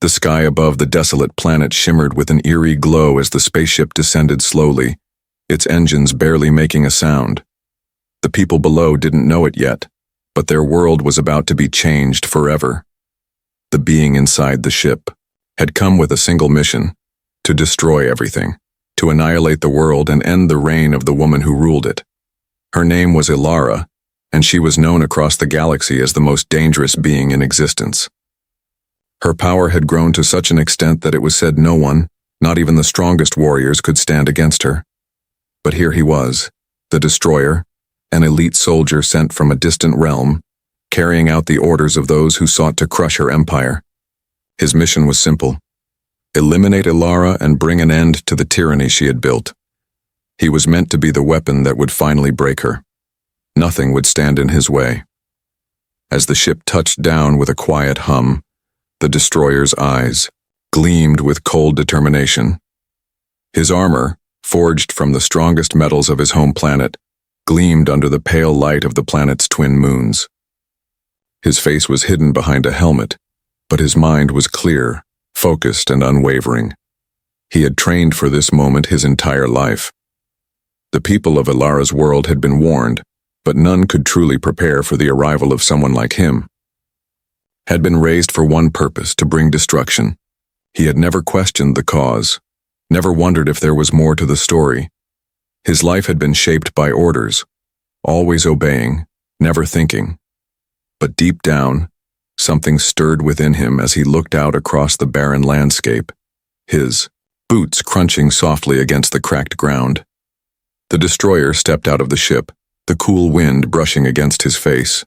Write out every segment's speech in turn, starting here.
The sky above the desolate planet shimmered with an eerie glow as the spaceship descended slowly, its engines barely making a sound. The people below didn't know it yet, but their world was about to be changed forever. The being inside the ship had come with a single mission: to destroy everything, to annihilate the world and end the reign of the woman who ruled it. Her name was Ilara, and she was known across the galaxy as the most dangerous being in existence. Her power had grown to such an extent that it was said no one, not even the strongest warriors, could stand against her. But here he was, the destroyer, an elite soldier sent from a distant realm, carrying out the orders of those who sought to crush her empire. His mission was simple: eliminate Ilara and bring an end to the tyranny she had built. He was meant to be the weapon that would finally break her. Nothing would stand in his way. As the ship touched down with a quiet hum, the destroyer's eyes gleamed with cold determination. His armor, forged from the strongest metals of his home planet, gleamed under the pale light of the planet's twin moons. His face was hidden behind a helmet, but his mind was clear, focused, and unwavering. He had trained for this moment his entire life. The people of Ilara's world had been warned, but none could truly prepare for the arrival of someone like him. Had been raised for one purpose: to bring destruction. He had never questioned the cause, never wondered if there was more to the story. His life had been shaped by orders, always obeying, never thinking. But deep down, something stirred within him as he looked out across the barren landscape, his boots crunching softly against the cracked ground. The destroyer stepped out of the ship, the cool wind brushing against his face.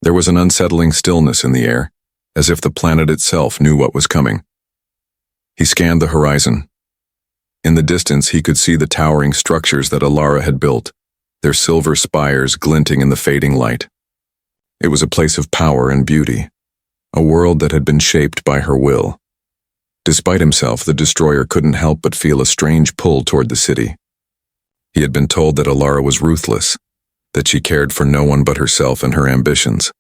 There was an unsettling stillness in the air, as if the planet itself knew what was coming. He scanned the horizon. In the distance, he could see the towering structures that Ilara had built, their silver spires glinting in the fading light. It was a place of power and beauty, a world that had been shaped by her will. Despite himself, the destroyer couldn't help but feel a strange pull toward the city. He had been told that Ilara was ruthless, that she cared for no one but herself and her ambitions.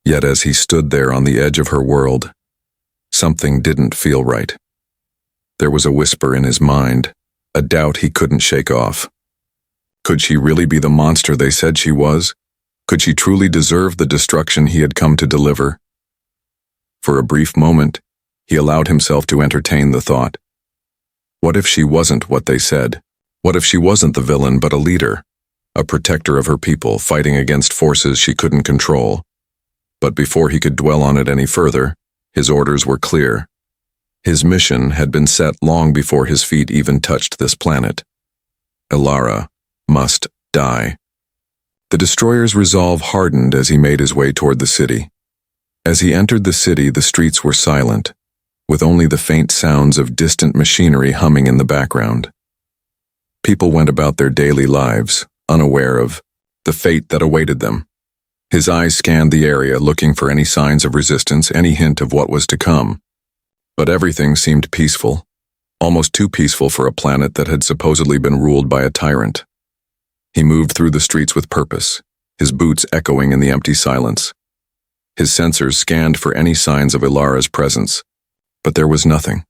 Yet as he stood there on the edge of her world, something didn't feel right. There was a whisper in his mind, a doubt he couldn't shake off. Could she really be the monster they said she was? Could she truly deserve the destruction he had come to deliver? For a brief moment, he allowed himself to entertain the thought. What if she wasn't what they said? What if she wasn't the villain but a leader, a protector of her people fighting against forces she couldn't control? But before he could dwell on it any further, his orders were clear. His mission had been set long before his feet even touched this planet. Ilara must die. The destroyer's resolve hardened as he made his way toward the city. As he entered the city, the streets were silent, with only the faint sounds of distant machinery humming in the background. People went about their daily lives, unaware of the fate that awaited them. His eyes scanned the area, looking for any signs of resistance, any hint of what was to come. But everything seemed peaceful, almost too peaceful for a planet that had supposedly been ruled by a tyrant. He moved through the streets with purpose, his boots echoing in the empty silence. His sensors scanned for any signs of Ilara's presence, but there was nothing.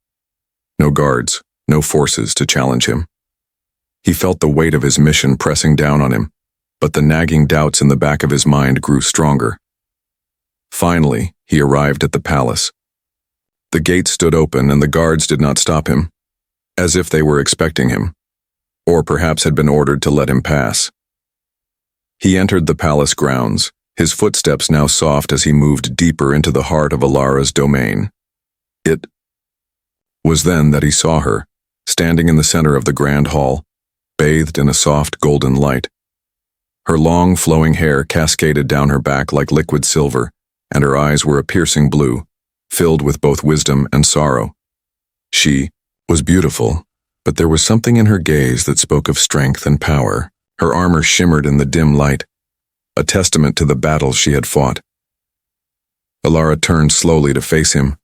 No guards, no forces to challenge him. He felt the weight of his mission pressing down on him, but the nagging doubts in the back of his mind grew stronger. Finally, he arrived at the palace. The gate stood open and the guards did not stop him, as if they were expecting him, or perhaps had been ordered to let him pass. He entered the palace grounds, his footsteps now soft as he moved deeper into the heart of Ilara's domain. It was then that he saw her, standing in the center of the grand hall, bathed in a soft golden light. Her long, flowing hair cascaded down her back like liquid silver, and her eyes were a piercing blue, filled with both wisdom and sorrow. She was beautiful, but there was something in her gaze that spoke of strength and power. Her armor shimmered in the dim light, a testament to the battles she had fought. Ilara turned slowly to face him,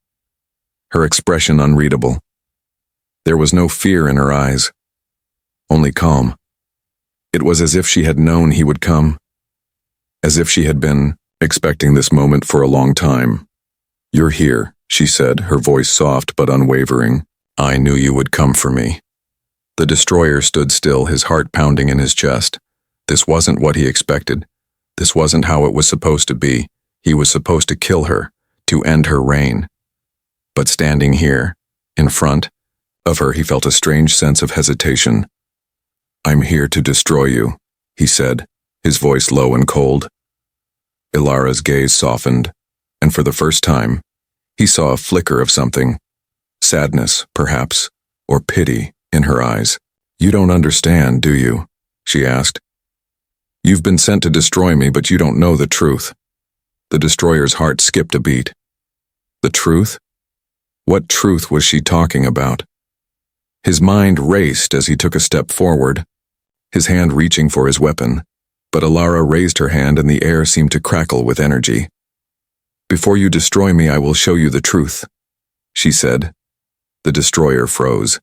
her expression unreadable. There was no fear in her eyes, only calm. It was as if she had known he would come, as if she had been expecting this moment for a long time. "You're here," she said, her voice soft but unwavering. I knew you would come for me. The destroyer stood still, his heart pounding in his chest. This wasn't what he expected. This wasn't how it was supposed to be. He was supposed to kill her, to end her reign. But standing here, in front of her, he felt a strange sense of hesitation. I'm here to destroy you, he said, his voice low and cold. Ilara's gaze softened, and for the first time, he saw a flicker of something. Sadness, perhaps, or pity in her eyes. You don't understand, do you? She asked. You've been sent to destroy me, but you don't know the truth. The destroyer's heart skipped a beat. The truth? What truth was she talking about? His mind raced as he took a step forward, his hand reaching for his weapon, but Ilara raised her hand and the air seemed to crackle with energy. Before you destroy me, I will show you the truth, she said. The destroyer froze.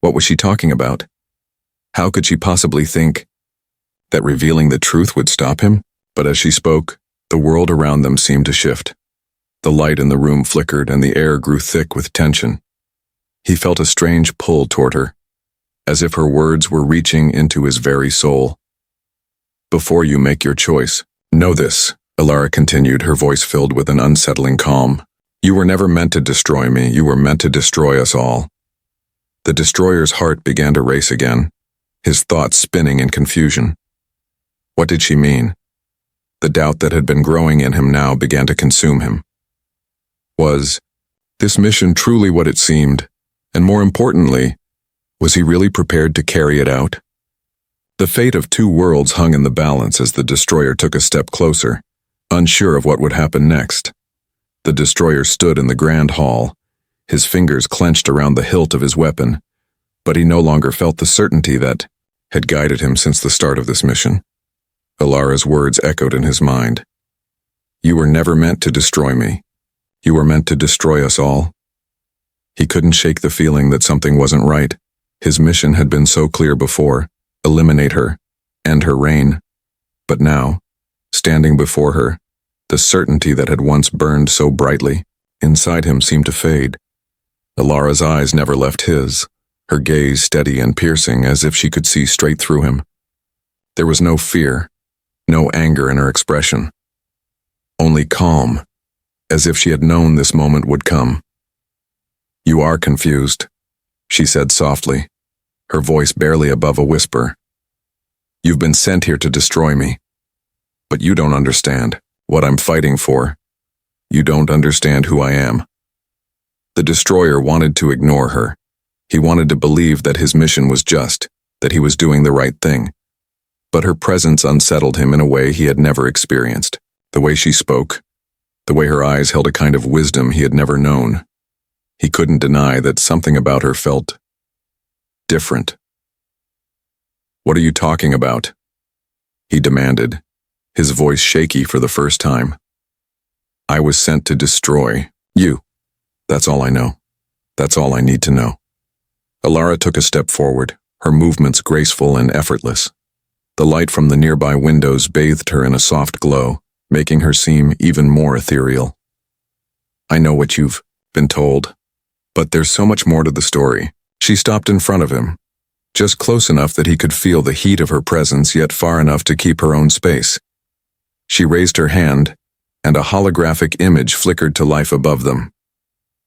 What was she talking about? How could she possibly think that revealing the truth would stop him? But as she spoke, the world around them seemed to shift. The light in the room flickered and the air grew thick with tension. He felt a strange pull toward her, as if her words were reaching into his very soul. Before you make your choice, know this, Ilara continued, her voice filled with an unsettling calm. You were never meant to destroy me, you were meant to destroy us all. The destroyer's heart began to race again, his thoughts spinning in confusion. What did she mean? The doubt that had been growing in him now began to consume him. Was this mission truly what it seemed? And more importantly, was he really prepared to carry it out? The fate of two worlds hung in the balance as the destroyer took a step closer, unsure of what would happen next. The destroyer stood in the grand hall, his fingers clenched around the hilt of his weapon, but he no longer felt the certainty that had guided him since the start of this mission. Ilara's words echoed in his mind. You were never meant to destroy me. You were meant to destroy us all. He couldn't shake the feeling that something wasn't right. His mission had been so clear before, eliminate her, end her reign. But now, standing before her, the certainty that had once burned so brightly inside him seemed to fade. Ilara's eyes never left his, her gaze steady and piercing as if she could see straight through him. There was no fear, no anger in her expression. Only calm, as if she had known this moment would come. You are confused, she said softly, her voice barely above a whisper. You've been sent here to destroy me. But you don't understand what I'm fighting for. You don't understand who I am. The destroyer wanted to ignore her. He wanted to believe that his mission was just, that he was doing the right thing. But her presence unsettled him in a way he had never experienced. The way she spoke, the way her eyes held a kind of wisdom he had never known. He couldn't deny that something about her felt different. What are you talking about? He demanded, his voice shaky for the first time. I was sent to destroy you. That's all I know. That's all I need to know. Ilara took a step forward, her movements graceful and effortless. The light from the nearby windows bathed her in a soft glow, making her seem even more ethereal. I know what you've been told, but there's so much more to the story. She stopped in front of him, just close enough that he could feel the heat of her presence, yet far enough to keep her own space. She raised her hand, and a holographic image flickered to life above them.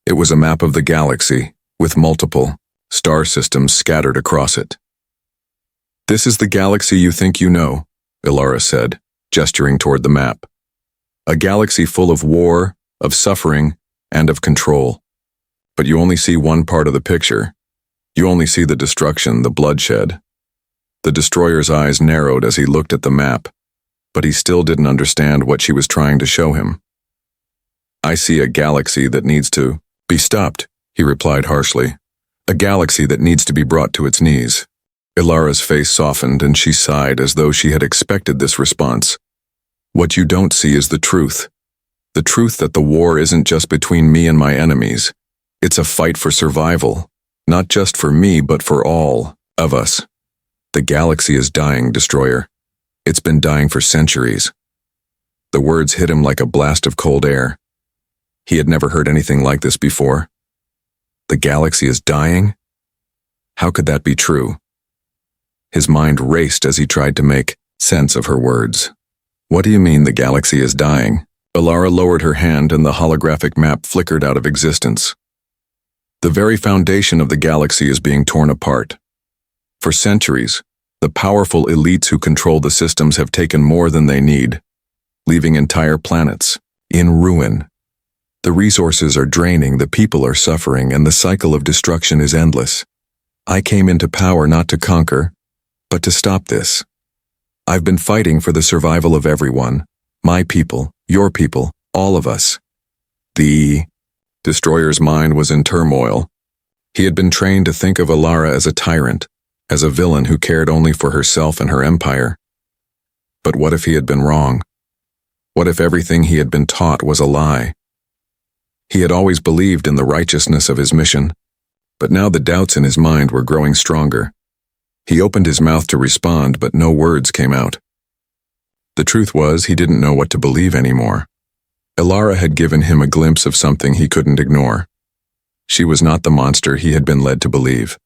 It was a map of the galaxy, with multiple star systems scattered across it. This is the galaxy you think you know, Ilara said, gesturing toward the map. A galaxy full of war, of suffering, and of control. But you only see one part of the picture. You only see the destruction, the bloodshed. The destroyer's eyes narrowed as he looked at the map, but he still didn't understand what she was trying to show him. I see a galaxy that needs to be stopped, he replied harshly. A galaxy that needs to be brought to its knees. Ilara's face softened and she sighed as though she had expected this response. What you don't see is the truth. The truth that the war isn't just between me and my enemies. It's a fight for survival, not just for me, but for all of us. The galaxy is dying, Destroyer. It's been dying for centuries. The words hit him like a blast of cold air. He had never heard anything like this before. The galaxy is dying? How could that be true? His mind raced as he tried to make sense of her words. What do you mean the galaxy is dying? Alara lowered her hand and the holographic map flickered out of existence. The very foundation of the galaxy is being torn apart. For centuries, the powerful elites who control the systems have taken more than they need, leaving entire planets in ruin. The resources are draining, the people are suffering, and the cycle of destruction is endless. I came into power not to conquer, but to stop this. I've been fighting for the survival of everyone, my people, your people, all of us. The destroyer's mind was in turmoil. He had been trained to think of Alara as a tyrant, as a villain who cared only for herself and her empire. But what if he had been wrong? What if everything he had been taught was a lie? He had always believed in the righteousness of his mission, but now the doubts in his mind were growing stronger. He opened his mouth to respond, but no words came out. The truth was, he didn't know what to believe anymore. Alara had given him a glimpse of something he couldn't ignore. She was not the monster he had been led to believe.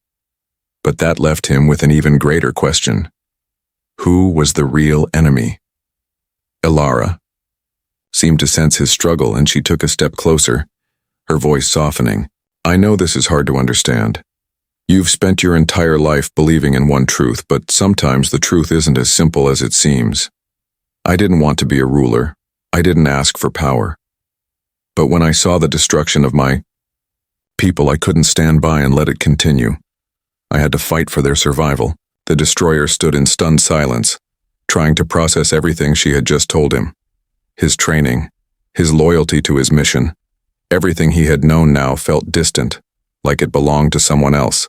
But that left him with an even greater question. Who was the real enemy? Alara seemed to sense his struggle, and she took a step closer, her voice softening. I know this is hard to understand. You've spent your entire life believing in one truth, but sometimes the truth isn't as simple as it seems. I didn't want to be a ruler. I didn't ask for power. But when I saw the destruction of my people, I couldn't stand by and let it continue. I had to fight for their survival. The destroyer stood in stunned silence, trying to process everything she had just told him. His training, his loyalty to his mission, everything he had known now felt distant, like it belonged to someone else.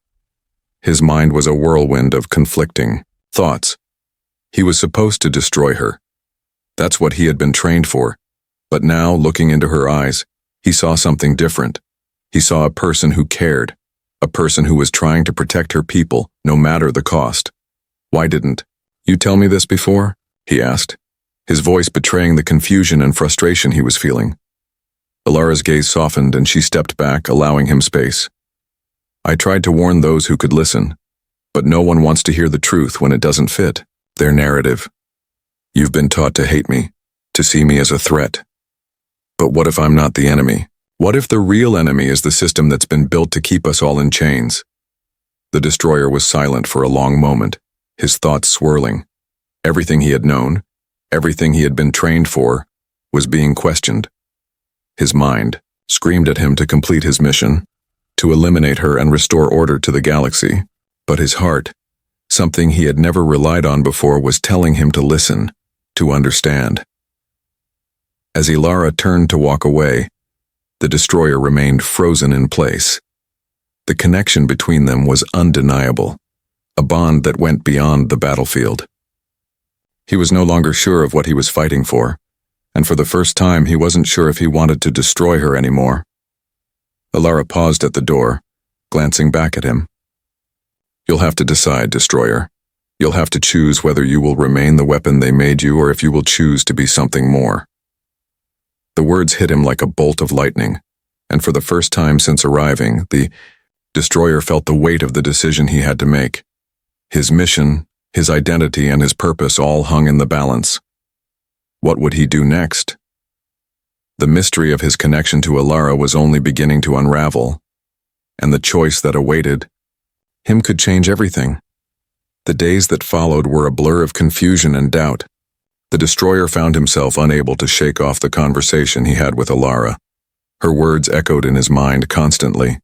His mind was a whirlwind of conflicting thoughts. He was supposed to destroy her. That's what he had been trained for. But now, looking into her eyes, he saw something different. He saw a person who cared, a person who was trying to protect her people, no matter the cost. Why didn't you tell me this before? He asked, his voice betraying the confusion and frustration he was feeling. Alara's gaze softened and she stepped back, allowing him space. I tried to warn those who could listen, but no one wants to hear the truth when it doesn't fit their narrative. You've been taught to hate me, to see me as a threat. But what if I'm not the enemy? What if the real enemy is the system that's been built to keep us all in chains? The destroyer was silent for a long moment, his thoughts swirling. Everything he had known, everything he had been trained for, was being questioned. His mind screamed at him to complete his mission, to eliminate her and restore order to the galaxy. But his heart, something he had never relied on before, was telling him to listen, to understand. As Alara turned to walk away, the destroyer remained frozen in place. The connection between them was undeniable, a bond that went beyond the battlefield. He was no longer sure of what he was fighting for, and for the first time he wasn't sure if he wanted to destroy her anymore. Alara paused at the door, glancing back at him. You'll have to decide, destroyer. You'll have to choose whether you will remain the weapon they made you or if you will choose to be something more. The words hit him like a bolt of lightning, and for the first time since arriving, the destroyer felt the weight of the decision he had to make. His mission, his identity, and his purpose all hung in the balance. What would he do next? The mystery of his connection to Alara was only beginning to unravel, and the choice that awaited him could change everything. The days that followed were a blur of confusion and doubt. The destroyer found himself unable to shake off the conversation he had with Alara. Her words echoed in his mind constantly.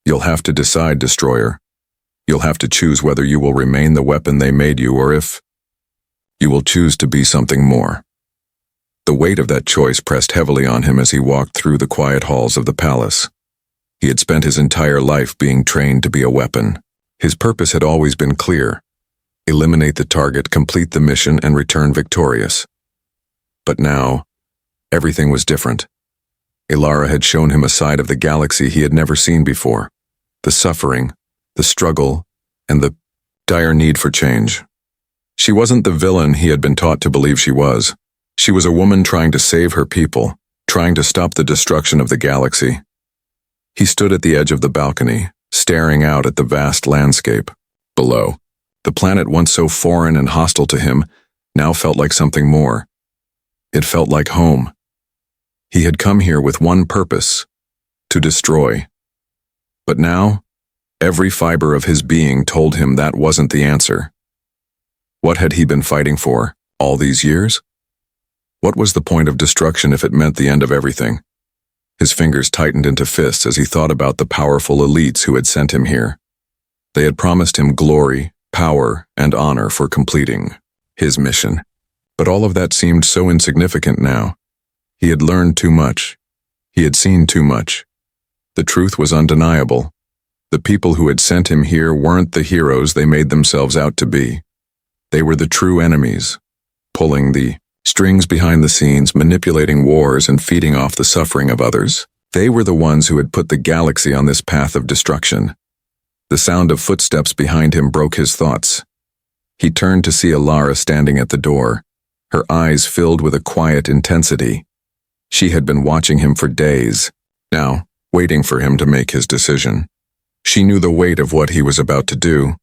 You'll have to decide, destroyer. You'll have to choose whether you will remain the weapon they made you or if you will choose to be something more. The weight of that choice pressed heavily on him as he walked through the quiet halls of the palace. He had spent his entire life being trained to be a weapon. His purpose had always been clear: eliminate the target, complete the mission, and return victorious. But now, everything was different. Alara had shown him a side of the galaxy he had never seen before. The suffering, the struggle, and the dire need for change. She wasn't the villain he had been taught to believe she was. She was a woman trying to save her people, trying to stop the destruction of the galaxy. He stood at the edge of the balcony, staring out at the vast landscape. Below, the planet once so foreign and hostile to him now felt like something more. It felt like home. He had come here with one purpose: to destroy. But now, every fiber of his being told him that wasn't the answer. What had he been fighting for all these years? What was the point of destruction if it meant the end of everything? His fingers tightened into fists as he thought about the powerful elites who had sent him here. They had promised him glory, power, and honor for completing his mission. But all of that seemed so insignificant now. He had learned too much. He had seen too much. The truth was undeniable. The people who had sent him here weren't the heroes they made themselves out to be. They were the true enemies, pulling the strings behind the scenes, manipulating wars and feeding off the suffering of others. They were the ones who had put the galaxy on this path of destruction. The sound of footsteps behind him broke his thoughts. He turned to see Alara standing at the door, her eyes filled with a quiet intensity. She had been watching him for days, now waiting for him to make his decision. She knew the weight of what he was about to do.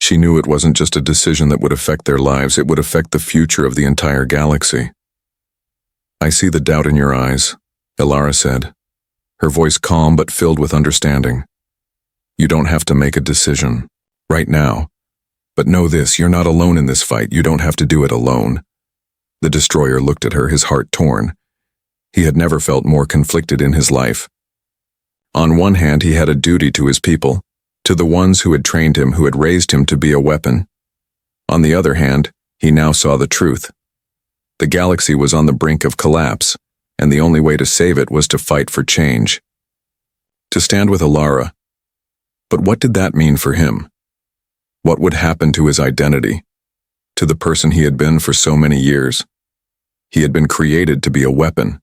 She knew it wasn't just a decision that would affect their lives, it would affect the future of the entire galaxy. "I see the doubt in your eyes," Alara said, her voice calm but filled with understanding. "You don't have to make a decision right now. But know this, you're not alone in this fight. You don't have to do it alone." The destroyer looked at her, his heart torn. He had never felt more conflicted in his life. On one hand, he had a duty to his people, to the ones who had trained him, who had raised him to be a weapon. On the other hand, he now saw the truth. The galaxy was on the brink of collapse, and the only way to save it was to fight for change. To stand with Alara. But what did that mean for him? What would happen to his identity, to the person he had been for so many years? He had been created to be a weapon.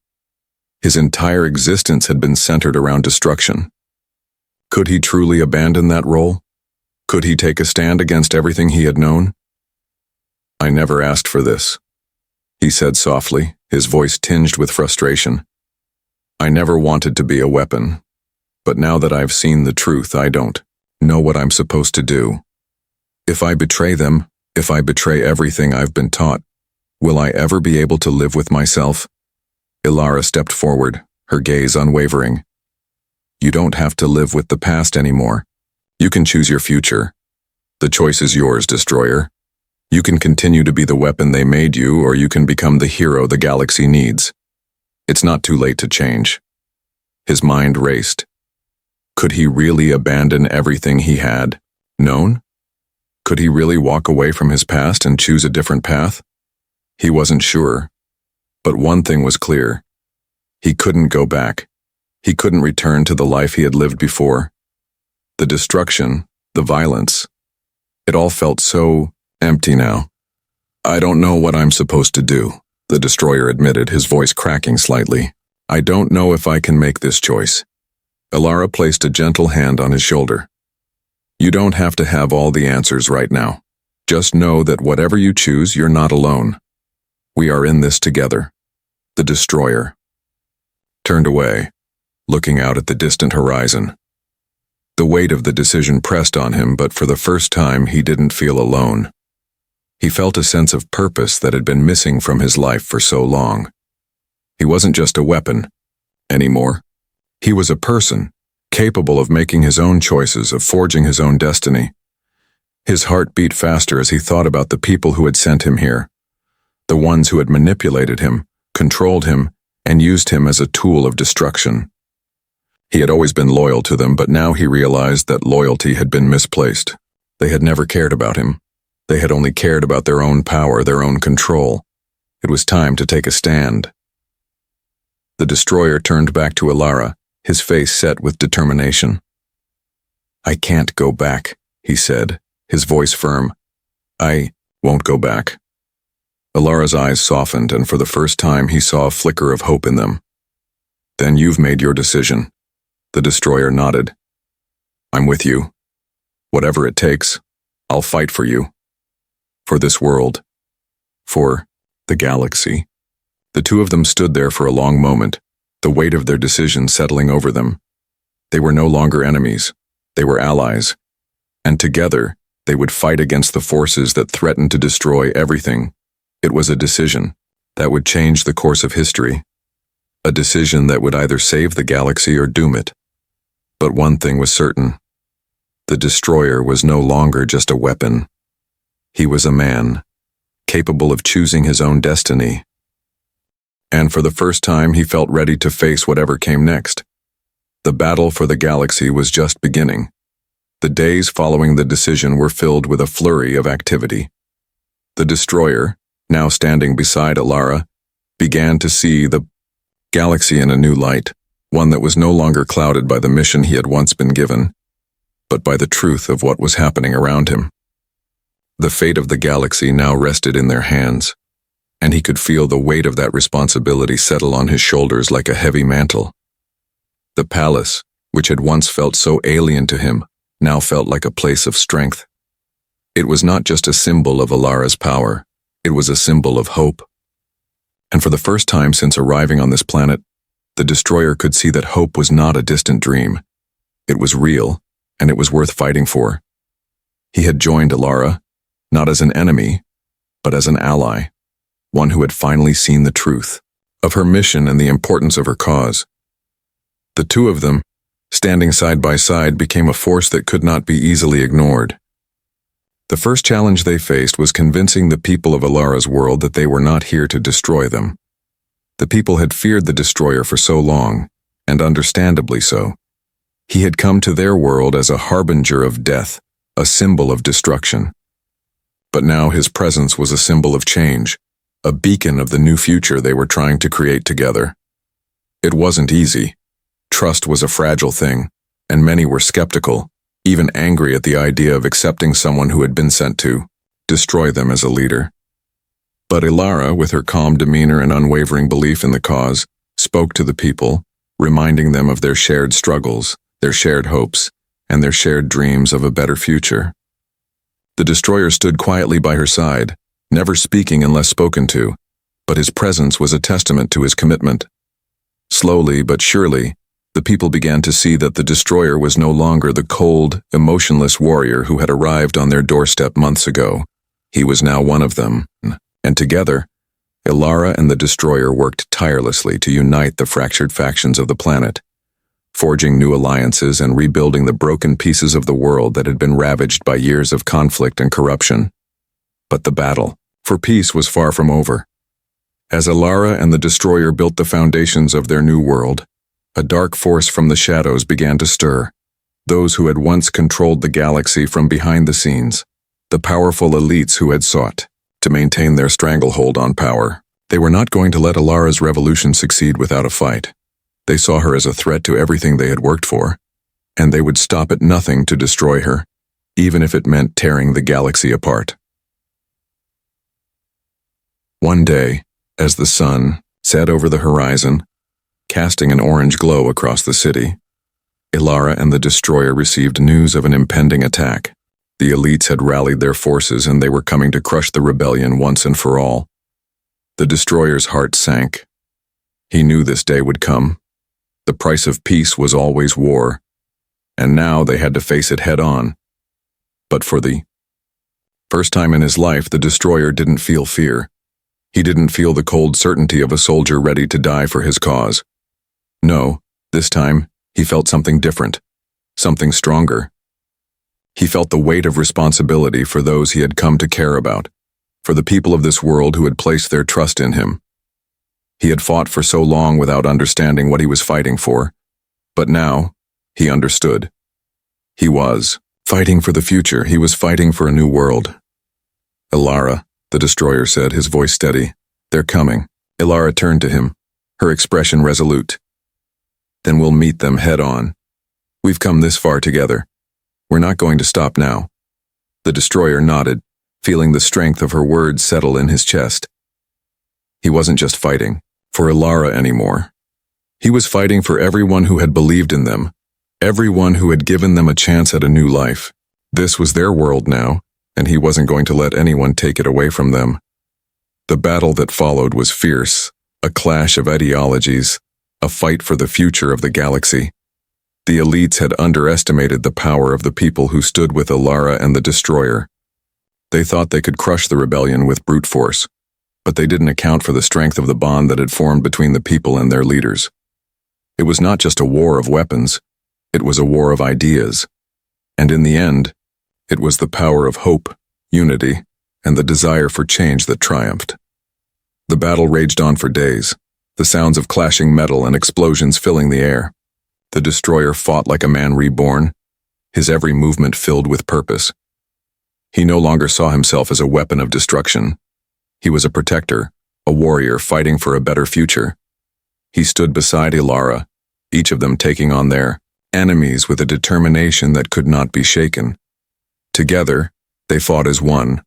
His entire existence had been centered around destruction. Could he truly abandon that role? Could he take a stand against everything he had known? "I never asked for this," he said softly, his voice tinged with frustration. "I never wanted to be a weapon, but now that I've seen the truth, I don't know what I'm supposed to do. If I betray them, if I betray everything I've been taught, will I ever be able to live with myself?" Alara stepped forward, her gaze unwavering. "You don't have to live with the past anymore. You can choose your future. The choice is yours, Destroyer. You can continue to be the weapon they made you, or you can become the hero the galaxy needs. It's not too late to change." His mind raced. Could he really abandon everything he had known? Could he really walk away from his past and choose a different path? He wasn't sure. But one thing was clear. He couldn't go back. He couldn't return to the life he had lived before. The destruction, the violence, it all felt so empty now. "I don't know what I'm supposed to do," the destroyer admitted, his voice cracking slightly. "I don't know if I can make this choice." Alara placed a gentle hand on his shoulder. "You don't have to have all the answers right now. Just know that whatever you choose, you're not alone. We are in this together." The destroyer turned away, looking out at the distant horizon. The weight of the decision pressed on him, but for the first time he didn't feel alone. He felt a sense of purpose that had been missing from his life for so long. He wasn't just a weapon anymore. He was a person, capable of making his own choices, of forging his own destiny. His heart beat faster as he thought about the people who had sent him here, the ones who had manipulated him, controlled him, and used him as a tool of destruction. He had always been loyal to them, but now he realized that loyalty had been misplaced. They had never cared about him. They had only cared about their own power, their own control. It was time to take a stand. The destroyer turned back to Alara, his face set with determination. "I can't go back," he said, his voice firm. "I won't go back." Alara's eyes softened, and for the first time he saw a flicker of hope in them. "Then you've made your decision." The destroyer nodded. "I'm with you. Whatever it takes, I'll fight for you. For this world. For the galaxy." The two of them stood there for a long moment, the weight of their decision settling over them. They were no longer enemies. They were allies. And together, they would fight against the forces that threatened to destroy everything. It was a decision that would change the course of history. A decision that would either save the galaxy or doom it. But one thing was certain. The destroyer was no longer just a weapon. He was a man, capable of choosing his own destiny. And for the first time, he felt ready to face whatever came next. The battle for the galaxy was just beginning. The days following the decision were filled with a flurry of activity. The destroyer, now standing beside Alara, began to see the galaxy in a new light, one that was no longer clouded by the mission he had once been given, but by the truth of what was happening around him. The fate of the galaxy now rested in their hands, and he could feel the weight of that responsibility settle on his shoulders like a heavy mantle. The palace, which had once felt so alien to him, now felt like a place of strength. It was not just a symbol of Alara's power, it was a symbol of hope. And for the first time since arriving on this planet, the destroyer could see that hope was not a distant dream. It was real, and it was worth fighting for. He had joined Alara, not as an enemy, but as an ally, one who had finally seen the truth of her mission and the importance of her cause. The two of them, standing side by side, became a force that could not be easily ignored. The first challenge they faced was convincing the people of Alara's world that they were not here to destroy them. The people had feared the destroyer for so long, and understandably so. He had come to their world as a harbinger of death, a symbol of destruction. But now his presence was a symbol of change, a beacon of the new future they were trying to create together. It wasn't easy. Trust was a fragile thing, and many were skeptical, even angry at the idea of accepting someone who had been sent to destroy them as a leader. But Alara, with her calm demeanor and unwavering belief in the cause, spoke to the people, reminding them of their shared struggles, their shared hopes, and their shared dreams of a better future. The destroyer stood quietly by her side, never speaking unless spoken to, but his presence was a testament to his commitment. Slowly but surely, the people began to see that the destroyer was no longer the cold, emotionless warrior who had arrived on their doorstep months ago. He was now one of them, and together, Alara and the destroyer worked tirelessly to unite the fractured factions of the planet, forging new alliances and rebuilding the broken pieces of the world that had been ravaged by years of conflict and corruption. But the battle for peace was far from over. As Alara and the destroyer built the foundations of their new world, a dark force from the shadows began to stir. Those who had once controlled the galaxy from behind the scenes, the powerful elites who had sought to maintain their stranglehold on power. They were not going to let Alara's revolution succeed without a fight. They saw her as a threat to everything they had worked for, and they would stop at nothing to destroy her, even if it meant tearing the galaxy apart. One day, as the sun set over the horizon, casting an orange glow across the city, Alara and the destroyer received news of an impending attack. The elites had rallied their forces and they were coming to crush the rebellion once and for all. The destroyer's heart sank. He knew this day would come. The price of peace was always war, and now they had to face it head on. But for the first time in his life, the destroyer didn't feel fear. He didn't feel the cold certainty of a soldier ready to die for his cause. No, this time, he felt something different, something stronger. He felt the weight of responsibility for those he had come to care about, for the people of this world who had placed their trust in him. He had fought for so long without understanding what he was fighting for, but now, he understood. He was fighting for the future. He was fighting for a new world. Alara, the destroyer said, his voice steady. They're coming. Alara turned to him, her expression resolute. Then we'll meet them head on. We've come this far together. We're not going to stop now. The destroyer nodded, feeling the strength of her words settle in his chest. He wasn't just fighting for Alara anymore. He was fighting for everyone who had believed in them, everyone who had given them a chance at a new life. This was their world now, and he wasn't going to let anyone take it away from them. The battle that followed was fierce, a clash of ideologies, a fight for the future of the galaxy. The elites had underestimated the power of the people who stood with Alara and the Destroyer. They thought they could crush the rebellion with brute force, but they didn't account for the strength of the bond that had formed between the people and their leaders. It was not just a war of weapons, it was a war of ideas. And in the end, it was the power of hope, unity, and the desire for change that triumphed. The battle raged on for days, the sounds of clashing metal and explosions filling the air. The Destroyer fought like a man reborn, his every movement filled with purpose. He no longer saw himself as a weapon of destruction. He was a protector, a warrior fighting for a better future. He stood beside Alara, each of them taking on their enemies with a determination that could not be shaken. Together, they fought as one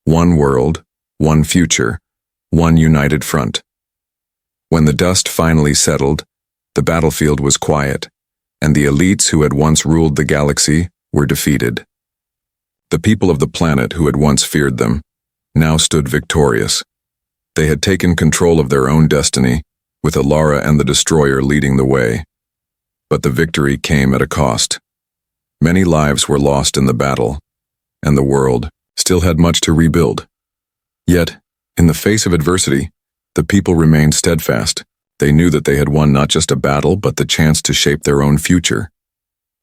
world, one future, one united front. When the dust finally settled, the battlefield was quiet, and the elites who had once ruled the galaxy were defeated. The people of the planet who had once feared them now stood victorious. They had taken control of their own destiny, with Alara and the Destroyer leading the way. But the victory came at a cost. Many lives were lost in the battle, and the world still had much to rebuild. Yet, in the face of adversity, the people remained steadfast. They knew that they had won not just a battle, but the chance to shape their own future.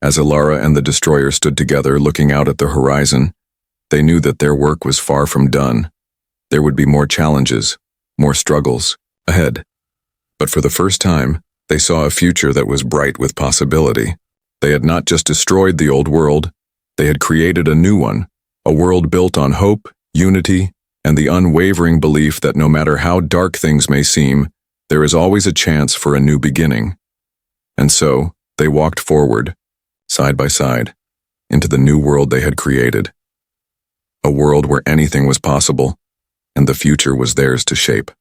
As Alara and the Destroyer stood together looking out at the horizon, they knew that their work was far from done. There would be more challenges, more struggles, ahead. But for the first time, they saw a future that was bright with possibility. They had not just destroyed the old world, they had created a new one, a world built on hope, unity, and the unwavering belief that no matter how dark things may seem, there is always a chance for a new beginning. And so, they walked forward, side by side, into the new world they had created. A world where anything was possible, and the future was theirs to shape.